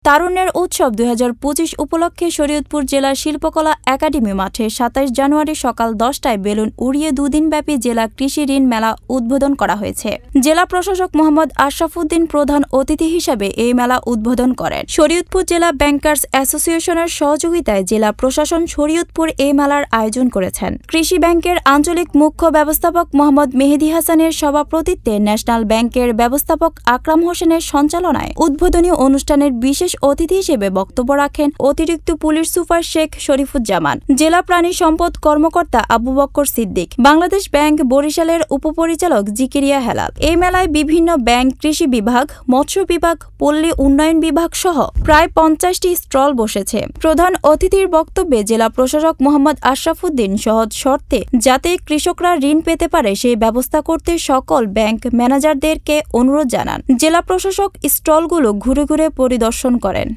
তারুণ্যের উৎসব 2025 উপলক্ষে শরীয়তপুর জেলা শিল্পকলা একাডেমি মাঠে 27 জানুয়ারি সকাল 10টায় বেলুন উড়িয়ে দুদিনব্যাপী জেলা কৃষি ঋণ মেলা উদ্বোধন করা হয়েছে। জেলা প্রশাসক মোহাম্মদ আশরাফুদ্দিন প্রধান অতিথি হিসেবে এই মেলা উদ্বোধন করেন। শরীয়তপুর জেলা ব্যাংকার্স অ্যাসোসিয়েশনের সহযোগিতায় জেলা প্রশাসন শরীয়তপুর এই মেলার আয়োজন করেছেন। কৃষি ব্যাংকের আঞ্চলিক মুখ্য ব্যবস্থাপক মোহাম্মদ মেহেদী হাসানের সভাপতিত্বে ন্যাশনাল ব্যাংকের ব্যবস্থাপক আকরাম হোসেনের সঞ্চালনায় উদ্বোধনী অনুষ্ঠানের বিশেষ অতিথি হিসেবে বক্তব্য রাখেন অতিরিক্ত পুলিশ সুপার শেখ শরীফুজ্জামান, জেলা প্রাণী সম্পদ কর্মকর্তা আবু বক্কর সিদ্দিক, বাংলাদেশ ব্যাংক বরিশালের উপপরিচালক জিকিরিয়া হেলাল। এই মেলায় বিভিন্ন ব্যাংক, কৃষি বিভাগ, মৎস্য বিভাগ, পল্লী উন্নয়ন বিভাগ সহ প্রায় 50টি স্টল বসেছে। প্রধান অতিথির বক্তব্যে জেলা প্রশাসক মোহাম্মদ আশরাফুদ্দিন সহজ শর্তে যাতে কৃষকরা ঋণ পেতে পারে সেই ব্যবস্থা করতে সকল ব্যাংক ম্যানেজারদেরকে অনুরোধ জানান। জেলা প্রশাসক স্টলগুলো ঘুরে ঘুরে পরিদর্শন করেন।